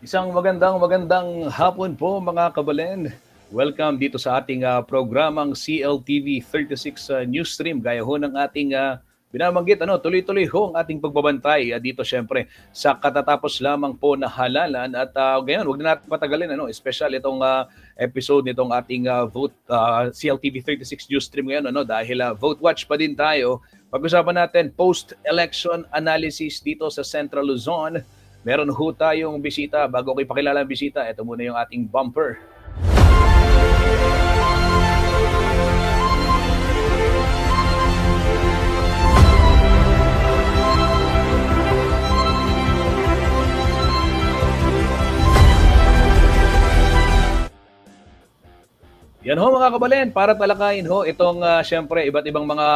Isang magandang hapon po mga kabalen. Welcome dito sa ating programang CLTV 36 Newsstream. Gaya ho ng ating binabanggit, tuloy-tuloy ho ang ating pagbabantay dito syempre sa katatapos lamang po na halalan. At ngayon, huwag na natin patagalin, special itong episode nitong ating CLTV 36 Newsstream ngayon, dahil vote watch pa din tayo. Pag-usapan natin post-election analysis dito sa Central Luzon. Meron ho tayong bisita. Bago ko ipakilala ang bisita, ito muna yung ating bumper. Yan ho mga kabalen, para talakayin ho itong syempre iba't ibang mga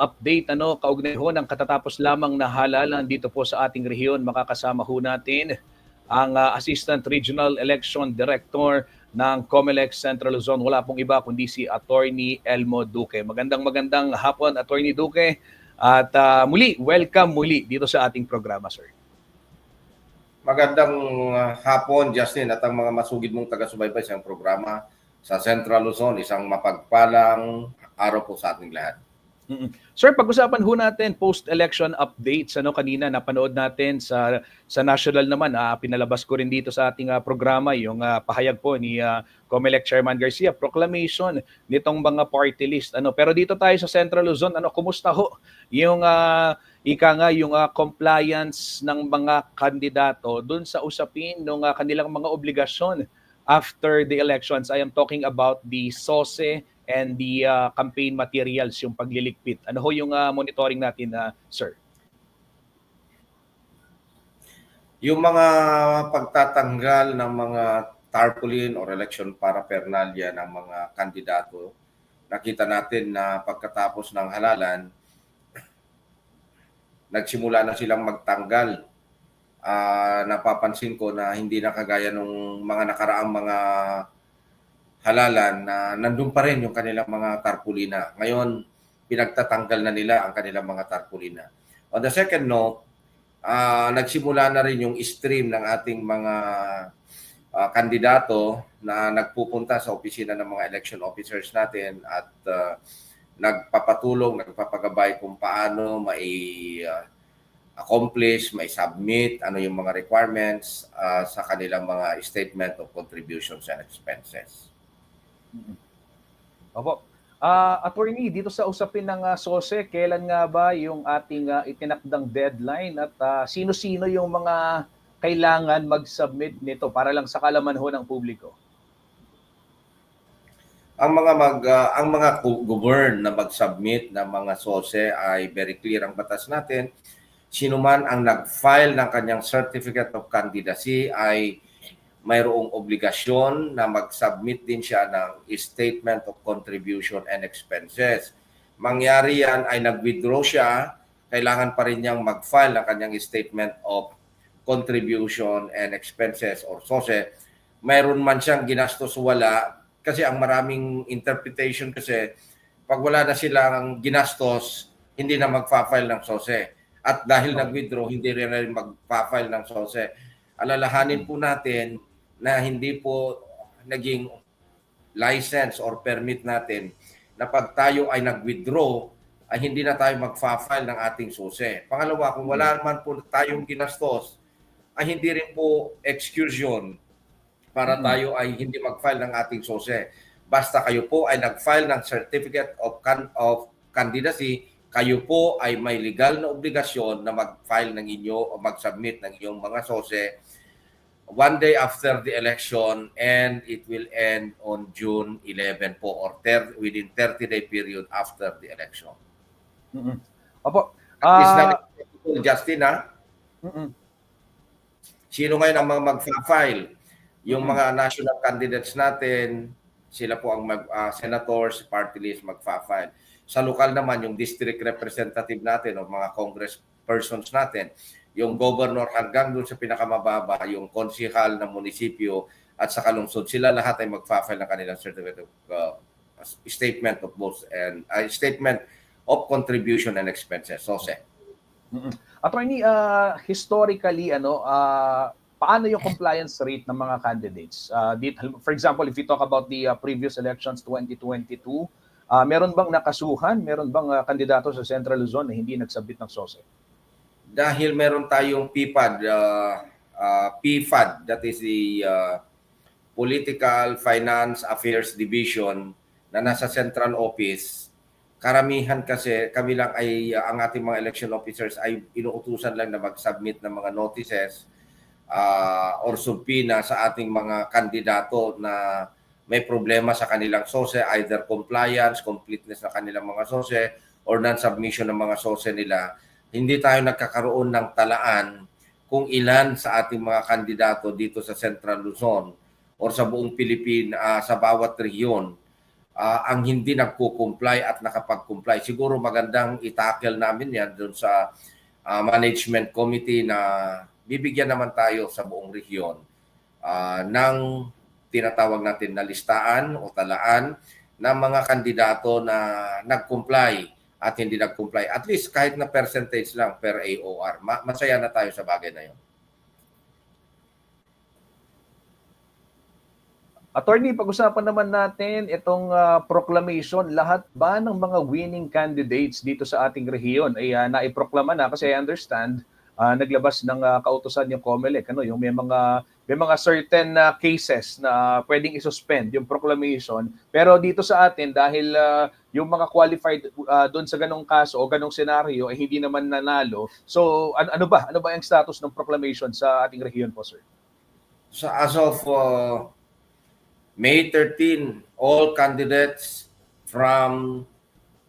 update kaugnay ho ng katatapos lamang na halalan dito po sa ating rehiyon. Makakasama ho natin ang Assistant Regional Election Director ng COMELEC Central Luzon. Wala pong iba kundi si Attorney Elmo Duque. Magandang hapon, Attorney Duque. At welcome muli dito sa ating programa, sir. Magandang hapon, Justin, at ang mga masugid mong taga-subaybay sa programa sa Central Luzon. Isang mapagpalang araw po sa ating lahat. Sir, pag-usapan ho natin post-election updates. Kanina napanood natin sa national naman, pinalabas ko rin dito sa ating programa yung pahayag po ni COMELEC Chairman Garcia, proclamation nitong mga party list. Pero dito tayo sa Central Luzon, kumusta ho yung yung compliance ng mga kandidato dun sa usapin ng kanilang mga obligasyon after the elections? I am talking about the SOSE and the campaign materials, yung pagliligpit. Ano ho yung monitoring natin, sir? Yung mga pagtatanggal ng mga tarpaulin or election paraphernalia ng mga kandidato, nakita natin na pagkatapos ng halalan, nagsimula na silang magtanggal. Napapansin ko na hindi na kagaya nung mga nakaraang mga halalan na nandun pa rin yung kanilang mga tarpaulina. Ngayon, pinagtatanggal na nila ang kanilang mga tarpaulina. On the second note, nagsimula na rin yung stream ng ating mga kandidato na nagpupunta sa opisina ng mga election officers natin at nagpapagabay kung paano may accomplish, may submit, ano yung mga requirements sa kanilang mga statement of contributions and expenses. Opo. Attorney, dito sa usapin ng SOSE, kailan nga ba yung ating itinakdang deadline at sino-sino yung mga kailangan mag-submit nito para lang sa kalaman ho ng publiko? Ang mga govern na mag-submit ng mga SOSE ay very clear ang batas natin. Sino man ang nag-file ng kanyang certificate of candidacy ay mayroong obligasyon na mag-submit din siya ng statement of contribution and expenses. Mangyari yan ay nag-withdraw siya, kailangan pa rin niyang mag-file ng kanyang statement of contribution and expenses or SOSE. Mayroon man siyang ginastos wala, kasi ang maraming interpretation kasi pag wala na silang ginastos, hindi na mag-file ng SOSE. At dahil nag-withdraw, hindi rin mag-file ng SOSE. Alalahanin po natin na hindi po naging license or permit natin na pag tayo ay nag-withdraw, ay hindi na tayo mag-file ng ating SOSE. Pangalawa, kung wala naman po tayong ginastos, ay hindi rin po exclusion para tayo ay hindi mag-file ng ating SOSE. Basta kayo po ay nag-file ng Certificate of Candidacy, kayo po ay may legal na obligasyon na mag-file ng inyo o mag-submit ng inyong mga SOSE one day after the election, and it will end on June 11 po or within 30-day period after the election. Opo. Justin, sino ngayon ang mga mag-file? Yung mga national candidates natin, sila po ang senators, party list mag-file. Sa lokal naman, yung district representative natin o mga congresspersons natin, yung governor hanggang doon sa pinakamababa, yung konsihal ng munisipyo at sa kalungsod, sila lahat ay mag-file ng kanilang certificate of statement of both and statement of contribution and expenses. SOSE. Attorney, historically paano yung compliance rate ng mga candidates? For example, if you talk about the previous elections 2022, meron bang nakasuhan? Meron bang kandidato sa Central Luzon na hindi nagsabit ng SOSE? Dahil meron tayong PFAD, that is the Political Finance Affairs Division na nasa central office, karamihan kasi kami lang ay ang ating mga election officers ay inuutusan lang na mag-submit ng mga notices or subpoena sa ating mga kandidato na may problema sa kanilang SOSE, either compliance, completeness ng kanilang mga SOSE, or non-submission ng mga SOSE nila. Hindi tayo nagkakaroon ng talaan kung ilan sa ating mga kandidato dito sa Central Luzon or sa buong Pilipinas, sa bawat rehiyon, ang hindi nagko-comply at nakapag-comply. Siguro magandang itackle namin yan doon sa management committee na bibigyan naman tayo sa buong rehiyon ng tinatawag natin na listaan o talaan ng mga kandidato na nag-comply at hindi nag-comply. At least kahit na percentage lang per AOR. Masaya na tayo sa bagay na yun. Attorney, pag-usapan naman natin itong proclamation. Lahat ba ng mga winning candidates dito sa ating rehiyon ay naiproklama na? Kasi I understand, naglabas ng kautusan yung COMELEC, yung may mga certain cases na pwedeng isuspend yung proclamation. Pero dito sa atin, dahil yung mga qualified doon sa ganong kaso o ganong senaryo ay hindi naman nanalo. So ano ba ang status ng proclamation sa ating rehiyon po, sir? So as of May 13, all candidates from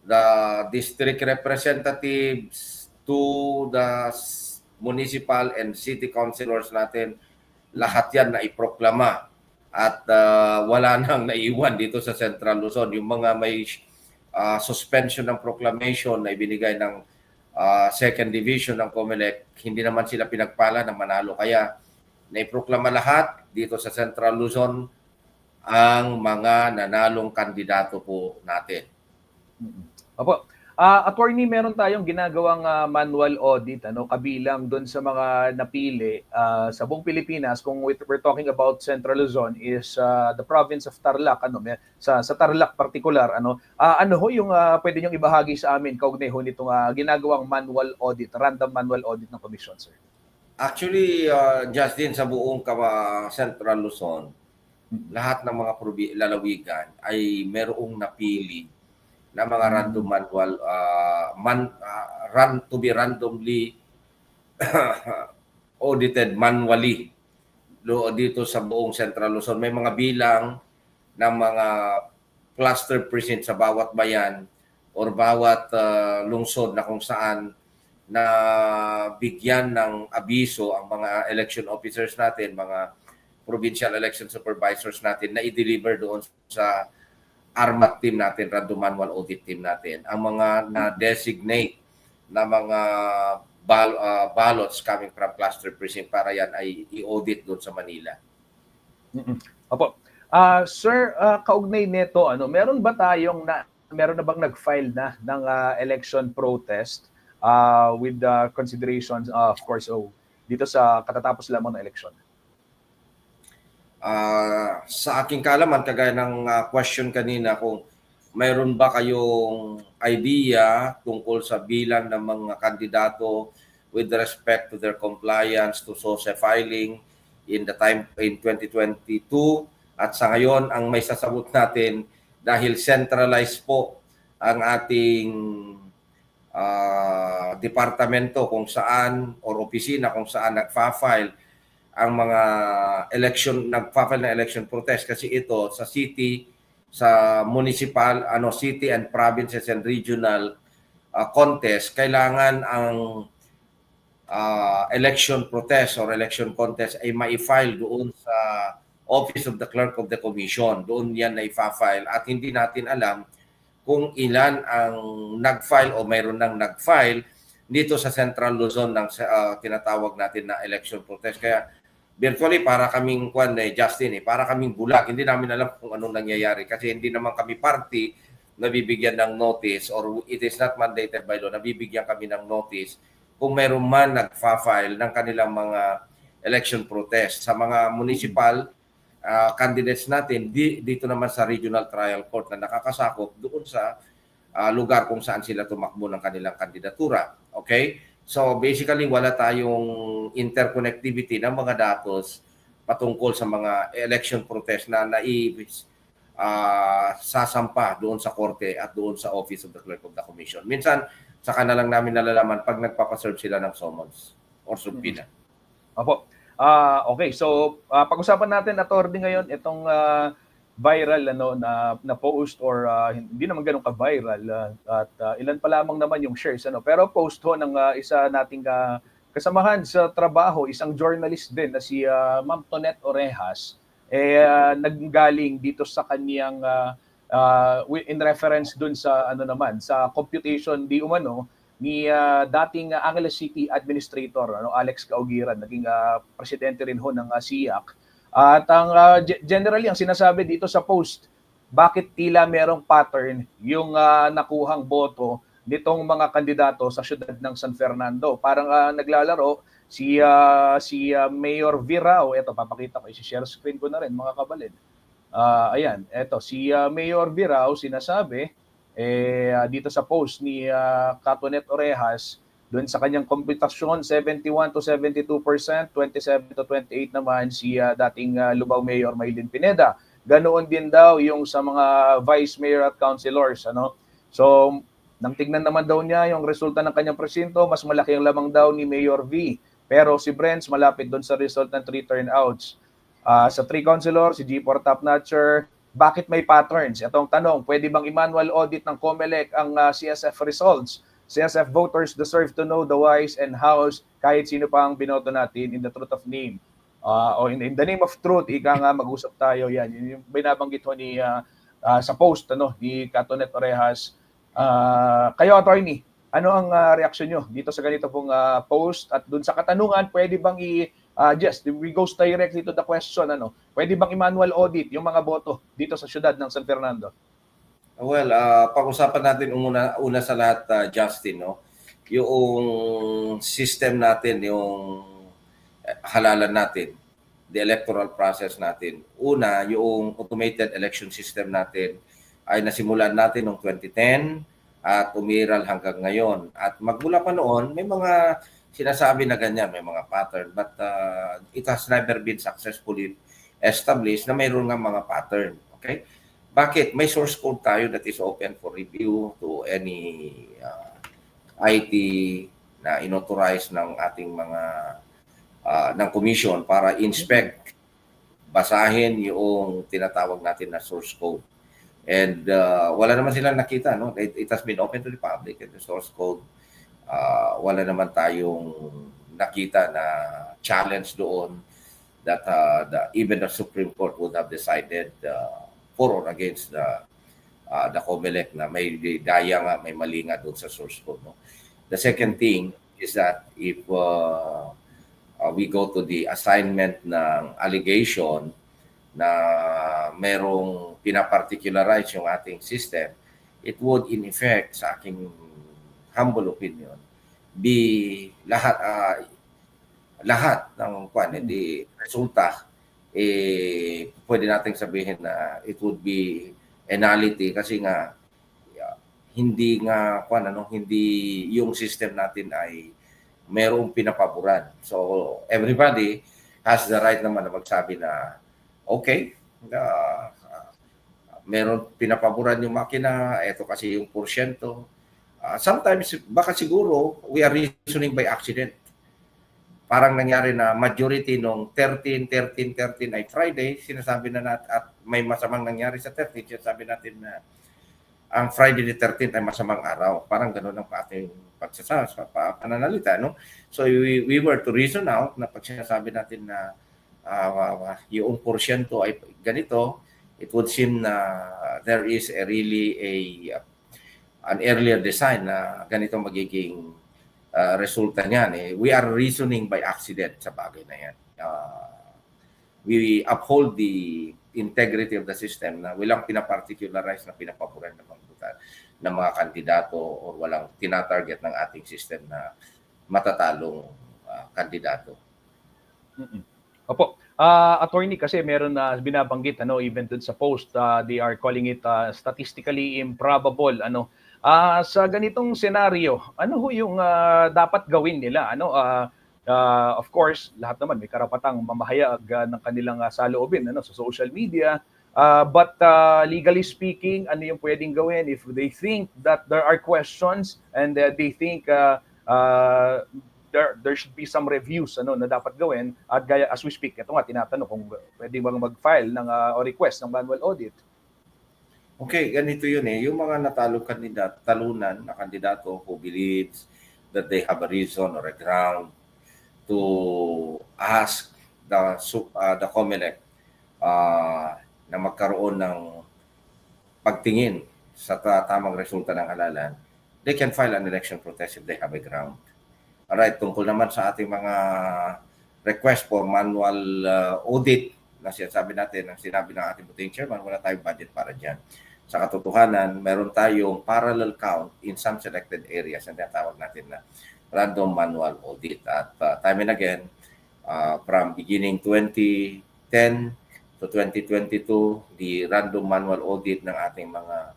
the district representatives to the municipal and city councilors natin, lahat yan na iproklama at wala nang naiwan dito sa Central Luzon. Yung mga may suspension ng proclamation na ibinigay ng second division ng COMELEC, hindi naman sila pinagpala na manalo. Kaya naiproklama lahat dito sa Central Luzon ang mga nanalong kandidato po natin. Opo. Attorney, meron tayong ginagawang manual audit, kabilang doon sa mga napili sa buong Pilipinas. Kung we're talking about Central Luzon is the province of Tarlac, sa Tarlac particular, ano ho yung pwede niyong ibahagi sa amin kaugnay ho nitong ginagawang manual audit, random manual audit ng commission, sir? Actually, Justin, sa buong Central Luzon, lahat ng mga lalawigan ay merong napili na mga random manual run to be randomly audited manually dito sa buong Central Luzon. May mga bilang ng mga cluster precinct sa bawat bayan or bawat lungsod na kung saan na bigyan ng abiso ang mga election officers natin, mga provincial election supervisors natin na i-deliver doon sa ARMAT team natin, random manual audit team natin. Ang mga na-designate na mga ballots coming from cluster precinct para yan ay i-audit doon sa Manila. Opo. Sir, kaugnay nito, meron na bang nag-file na ng election protest with the considerations, of course, dito sa katatapos lamang ng election? Sa aking kaalaman, kagaya ng question kanina, kung mayroon ba kayong idea tungkol sa bilang ng mga kandidato with respect to their compliance to SOSE filing in 2022, at sa ngayon ang may sasagot natin dahil centralized po ang ating departamento kung saan or opisina kung saan nagfa-file ang mga nagpa-file na election protest, kasi ito sa city, sa municipal, city and provinces and regional contest, kailangan ang election protest or election contest ay ma-file doon sa Office of the Clerk of the Commission. Doon yan na ifa-file at hindi natin alam kung ilan ang nag-file o mayroon nang nag-file dito sa Central Luzon ng tinatawag natin na election protest. Kaya virtually para kaming Justin, para kaming bulag. Hindi namin alam kung anong nangyayari kasi hindi naman kami party na bibigyan ng notice or it is not mandated by law na bibigyan kami ng notice kung meron man nagfa-file ng kanilang mga election protest. Sa mga municipal candidates natin, dito naman sa regional trial court na nakakasakop doon sa lugar kung saan sila tumakbo ng kanilang kandidatura. Okay? So basically, wala tayong interconnectivity ng mga datos patungkol sa mga election protest na sasampa doon sa korte at doon sa Office of the Clerk of the Commission. Minsan, saka na lang namin nalalaman pag nagpapaserve sila ng summons or subpoena. Opo. Okay, so pag-usapan natin, attorney, ngayon itong viral na post, or hindi naman ganun ka-viral, at ilan pa lamang naman yung shares, pero post ho ng isa nating kasamahan sa trabaho, isang journalist din na si Ma'am Tonette Orejas, nanggaling dito sa kaniyang in reference dun sa sa computation di umano ni dating Angeles City Administrator Alex Caugiran, naging presidente rin ho ng SIAC. At ang generally ang sinasabi dito sa post, bakit tila merong pattern yung nakuhang boto nitong mga kandidato sa siyudad ng San Fernando. Parang naglalaro si Mayor Virao. Ito, papakita ko, i-share screen ko na rin mga kabalid. Ayan, ito si Mayor Virao sinasabi dito sa post ni Tonette Orejas, doon sa kanyang komputasyon 71 to 72%, 27 to 28 naman si dating Lubao Mayor Maylin Pineda. Ganoon din daw yung sa mga vice mayor at councilors, So nang tignan naman daw niya yung resulta ng kanyang presinto, mas malaki ang lamang daw ni Mayor V. Pero si Brents malapit doon sa result ng 3 turnouts. Sa 3 councilor, si G4 top-notcher, bakit may patterns? Itong tanong, pwede bang i-manual audit ng COMELEC ang CSF results? CSF voters deserve to know the whys and hows kahit sino pa ang binoto natin in the truth of name. O in the name of truth, ika nga mag-usap tayo. Yan, yung binabanggit ho ni, sa post ni Tonette Orejas. Kayo, attorney, ano ang reaksyon nyo dito sa ganito pong post? At dun sa katanungan, pwede bang just we go directly to the question, pwede bang i-manual audit yung mga boto dito sa siyudad ng San Fernando? Well, pag-usapan natin una sa lahat, Justin, yung system natin, yung halalan natin, the electoral process natin. Una, yung automated election system natin ay nasimulan natin noong 2010 at umiral hanggang ngayon. At magmula pa noon, may mga sinasabi na ganyan, may mga pattern, but it has never been successfully established na mayroon nga mga pattern. Okay? Bakit? May source code tayo that is open for review to any IT na inauthorize ng ating mga ng commission para inspect, basahin yung tinatawag natin na source code. And wala naman silang nakita, It has been open to the public, and the source code, wala naman tayong nakita na challenge doon that even the Supreme Court would have decided for or against the COMELEC na may daya nga, may mali nga doon sa source code. The second thing is that if we go to the assignment ng allegation na merong pinaparticularize yung ating system, it would in effect, sa aking humble opinion, be lahat ng resulta, pwede nating sabihin na it would be anality kasi nga hindi yung system natin ay merong pinapaboran. So everybody has the right naman na magsabi na okay, meron pinapaboran yung makina, ito kasi yung porsyento. Sometimes baka siguro we are reasoning by accident. Parang nangyari na majority nung 13 ay Friday, sinasabi na natin, at may masamang nangyari sa 13, sinasabi natin na ang Friday the 13th ay masamang araw. Parang gano'n ang ating pananalita, So we were to reason out na pag sinasabi natin na yung porsyento ay ganito, it would seem na there is an earlier design na ganito magiging resulta niyan. We are reasoning by accident sa bagay na yan. We uphold the integrity of the system na walang pinaparticularize na pinapaboran ng mga kandidato o walang tinatarget ng ating system na matatalong kandidato. Mm. Opo. Attorney, kasi meron na binabanggit even dun sa post, they are calling it statistically improbable sa ganitong senaryo, ano ho yung dapat gawin nila of course, lahat naman may karapatang mamahayag ng kanilang saloobin sa social media. But legally speaking, ano yung pwedeng gawin if they think that there are questions and they think there should be some reviews na dapat gawin, at gaya as we speak, ito nga tinatanong kung pwede bang mag-file ng o request ng manual audit. Okay, ganito yun eh. Yung mga talunan na kandidato who believes that they have a reason or a ground to ask the COMELEC na magkaroon ng pagtingin sa tamang resulta ng halalan, they can file an election protest if they have a ground. Alright, tungkol naman sa ating mga request for manual audit na sinasabi natin, ang sinabi ng ating voting chairman, wala tayong budget para dyan. Sa katotohanan, meron tayong parallel count in some selected areas na tinatawag natin na random manual audit. At time and again, from beginning 2010 to 2022, the random manual audit ng ating mga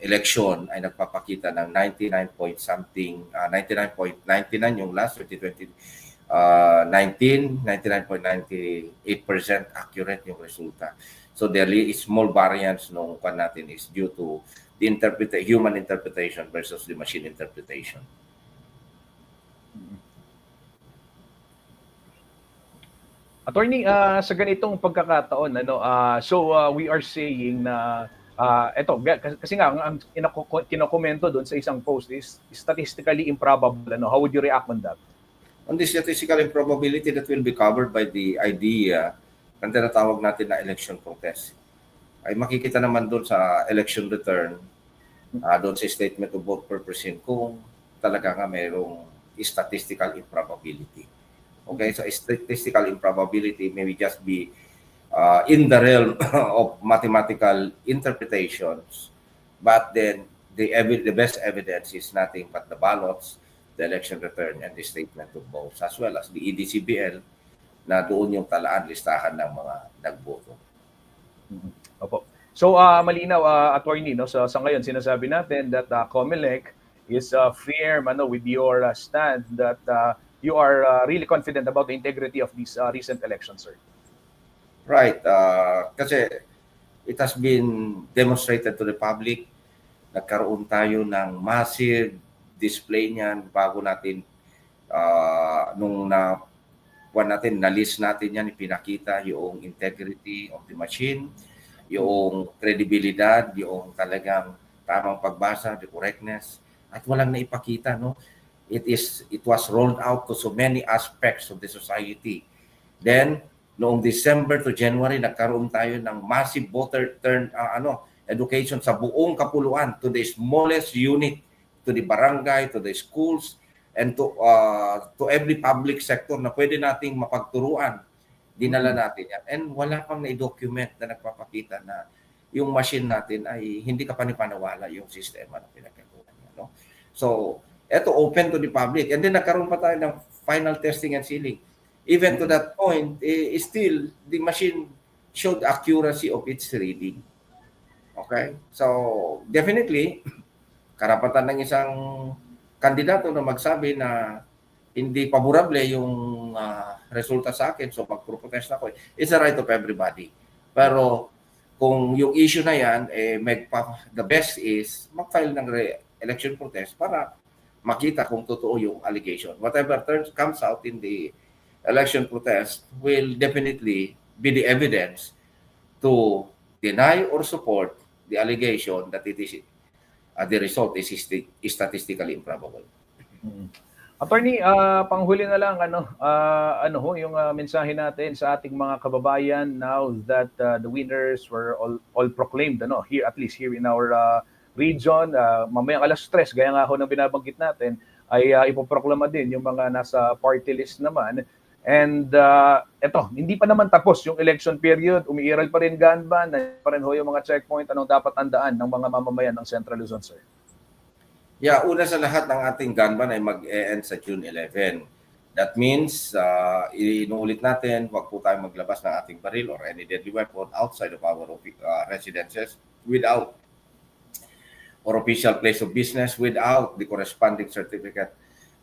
election ay nagpapakita ng 99.99 yung last 99.98% accurate yung resulta. So there is small variance nung kan natin is due to the human interpretation versus the machine interpretation. Attorney, sa ganitong pagkakataon, we are saying na eto, kasi nga ang kinokomento doon sa isang post is statistically improbable. How would you react on that? On the statistical improbability that will be covered by the idea ang tinatawag natin na election protest, ay makikita naman doon sa election return, doon sa statement of vote per person, kung talaga nga mayroong statistical improbability. Okay, so statistical improbability may just be in the realm of mathematical interpretations, but then the best evidence is nothing but the ballots, the election return, and the statement of votes, as well as the EDCBL, na doon yung talaan, listahan ng mga nagboto. Opo. So malinaw, attorney, sa ngayon sinasabi natin that COMELEC is firm with your stand that you are really confident about the integrity of these recent elections, sir. Right. Kasi it has been demonstrated to the public. Nagkaroon tayo ng massive display niyan bago natin nung na-list natin yan, ipinakita yung integrity of the machine, yung credibilidad, yung talagang tamang pagbasa, the correctness, at walang naipakita, no? It was rolled out to so many aspects of the society. Then, noong December to January, nagkaroon tayo ng massive voter education sa buong kapuluan, to the smallest unit, to the barangay, to the schools, and to every public sector na pwede nating mapagturuan. Dinala natin yan. And wala pang na-document na nagpapakita na yung machine natin ay hindi ka panipaniwala yung sistema na pinagkakuha niya. No? So, eto open to the public. And then nagkaroon pa tayo ng final testing and sealing. Even to that point, still, the machine showed accuracy of its reading. Okay? So, definitely, karapatan ng isang kandidato na magsabi na hindi paborable yung resulta sa akin, so magpro-protest ako. It's a right of everybody. Pero kung yung issue na yan, the best is mag-file ng election protest para makita kung totoo yung allegation. Whatever comes out in the election protest will definitely be the evidence to deny or support the allegation that it is the result is statistically improbable. Attorney, panghuli na lang yung mensahe natin sa ating mga kababayan now that the winners were all proclaimed here, at least here in our region. Mamayang 3:00, gaya nga ho ng binabanggit natin, ay ipoproklama din yung mga nasa party list naman. And eto, hindi pa naman tapos yung election period, umiiral pa rin gun ban, pa rin ho yung mga checkpoint, anong dapat tandaan ng mga mamamayan ng Central Luzon, sir? Yeah, una sa lahat ng ating gun ban ay mag-e-end sa June 11. That means, inuulit natin, huwag po tayo maglabas ng ating baril or any deadly weapon outside of our residences without or official place of business without the corresponding certificate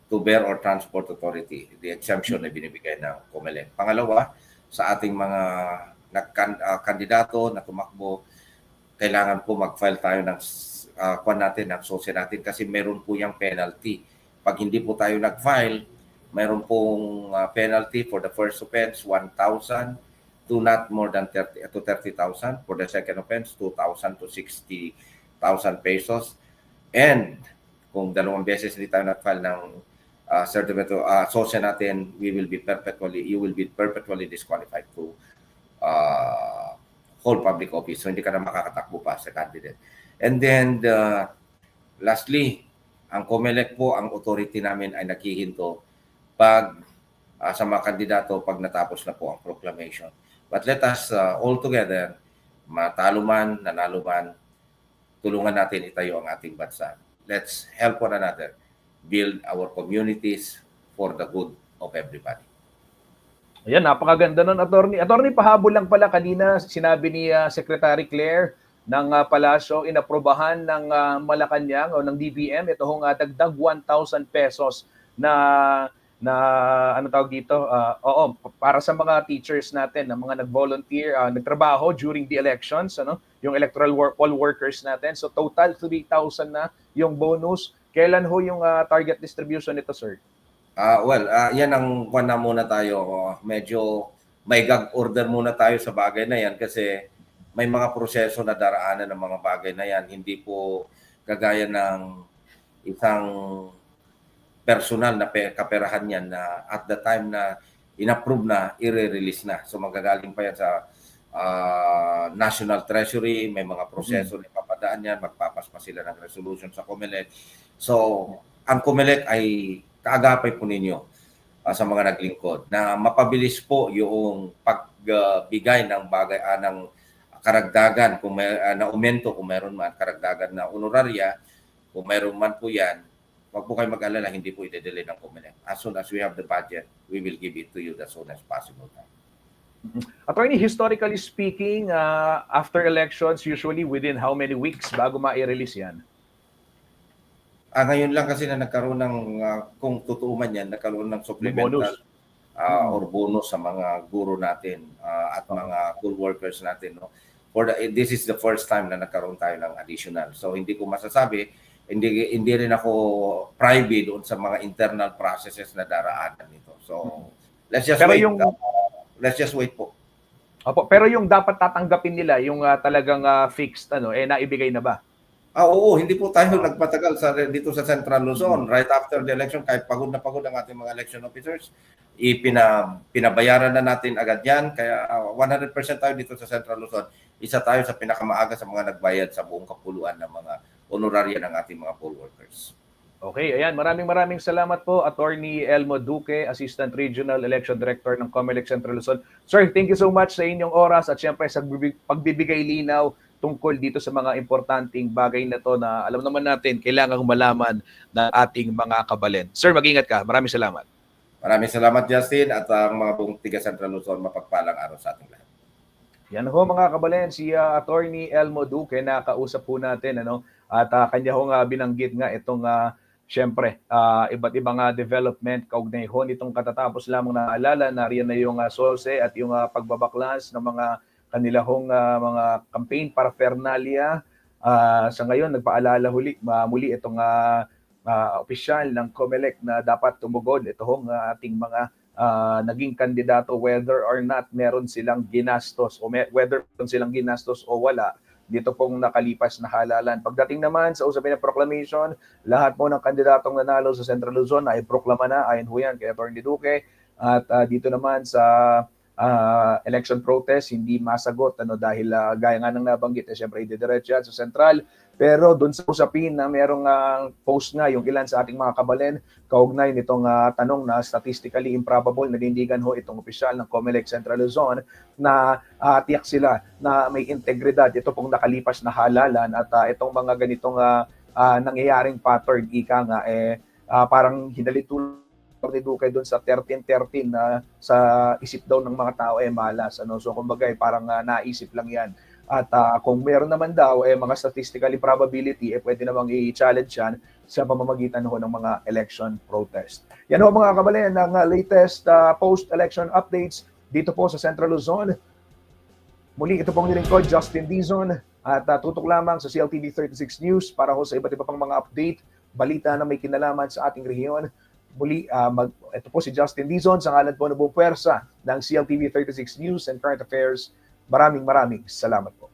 to bear or transport authority, the exemption na binibigay ng COMELEC. Pangalawa, sa ating mga kandidato na tumakbo, kailangan po mag-file tayo ng ng SOSE natin kasi meron po yung penalty. Pag hindi po tayo nag-file, mayroon pong penalty for the first offense, 1,000 to not more than 30,000. For the second offense, 2,000 to 60,000 pesos. And kung dalawang beses hindi tayo nag-file ng certificate SOSE natin, you will be perpetually disqualified to hold public office. So hindi ka na makakatakbo pa sa candidate. And then, lastly, ang COMELEC po, ang authority namin ay naghihinto pag sa mga kandidato pag natapos na po ang proclamation. But let us all together, matalo man, nanalo man, tulungan natin itayo ang ating bansa. Let's help one another build our communities for the good of everybody. Ayan, napakaganda nun, Attorney. Attorney, pahabol lang pala kanina, sinabi ni Secretary Claire ng Palasyo, inaprobahan ng Malacanang o ng DBM, ito hong dagdag 1,000 pesos na ano tawag dito, para sa mga teachers natin, na mga nag-volunteer, nagtrabaho during the elections, yung electoral poll workers natin. So total 3,000 na yung bonus. Kailan ho yung target distribution nito, sir? Yan ang na muna tayo. Medyo may gag order muna tayo sa bagay na yan kasi may mga proseso na daraanan ng mga bagay na yan. Hindi po kagaya ng isang personal na kaperahan yan na at the time na inapprove na, i-release na. So magagaling pa yan sa National Treasury, may mga proseso na ipapadaan yan, magpapaspa sila ng resolution sa COMELEC. So ang COMELEC ay kaagapay po ninyo sa mga naglingkod na mapabilis po yung pagbigay ng bagay ng karagdagan kung may na aumento kung meron man karagdagan na honoraria kung meron man po yan. Wag po kayo mag-alala, hindi po i-delay ng COMELEC. As soon as we have the budget, we will give it to you as soon as possible. Attorney, historically speaking, after elections, usually within how many weeks bago ma-release yan? Ngayon lang kasi na nagkaroon ng, kung totoo man yan, nagkaroon ng supplemental or bonus sa mga guro natin at mga poll workers natin. No? This is the first time na nagkaroon tayo ng additional. So hindi ko masasabi, hindi rin ako private doon sa mga internal processes na daraanan nito. So let's just wait po. Opo, pero yung dapat tatanggapin nila, yung talagang fixed, naibigay na ba? Oo, hindi po tayo nagpatagal dito sa Central Luzon. Right after the election, kahit pagod na pagod ang ating mga election officers, pinabayaran na natin agad yan. Kaya 100% tayo dito sa Central Luzon. Isa tayo sa pinakamaaga sa mga nagbayad sa buong kapuluan ng mga honoraria ng ating mga poll workers. Okay, ayan. Maraming salamat po, Attorney Elmo Duque, Assistant Regional Election Director ng COMELEC Central Luzon. Sir, thank you so much sa inyong oras at syempre sa pagbibigay linaw tungkol dito sa mga importanteng bagay na to na alam naman natin kailangang malaman ng ating mga kabalen. Sir, mag-ingat ka. Maraming salamat. Maraming salamat, Justin, at ang mga buong tiga Central Luzon, mapagpalang araw sa ating lahat. Yan ho mga kabalen, si Attorney Elmo Duque, nakausap po natin, at kanya ho nga binanggit nga itong syempre, iba't ibang development kaugnay ho nitong katatapos lamang na alala na riyan na yung SOSE at yung pagbabaklas ng mga kanilahong mga campaign paraphernalia. Sa ngayon, nagpaalala muli itong opisyal ng COMELEC na dapat tumugod ito hong ating mga naging kandidato whether or not meron silang ginastos o whether meron silang ginastos o wala dito pong nakalipas na halalan. Pagdating naman sa usapin ng proclamation, lahat po ng kandidatong nanalo sa Central Luzon ay proklama na ayon ho yan kay Atty. Duque. At dito naman sa election protest, hindi masagot dahil gaya nga ng nabanggit, syempre ididiretso yan sa Central. Pero doon sa usapin na merong post nga yung ilan sa ating mga kabalen kaugnay nitong tanong na statistically improbable na nindigan ho itong opisyal ng COMELEC Central Luzon na tiyak sila na may integridad ito pong nakalipas na halalan at itong mga ganitong nangyayaring pattern ika nga parang hinalitulo ni Duque doon sa 13-13 na sa isip daw ng mga tao malas. So kumbaga parang naisip lang yan. At kung meron naman daw mga statistically probability, pwede namang i-challenge yan sa pamamagitan ng mga election protest. Yan mga kababayan ng latest post-election updates dito po sa Central Luzon. Muli ito pong nilingkod, Justin Dizon, at tutok lamang sa CLTV 36 News para ho sa iba't iba pang mga update, balita na may kinalaman sa ating rehiyon. Muli, ito po si Justin Dizon sa ngalan po ng buong pwersa ng CLTV 36 News and Current Affairs. Maraming salamat po.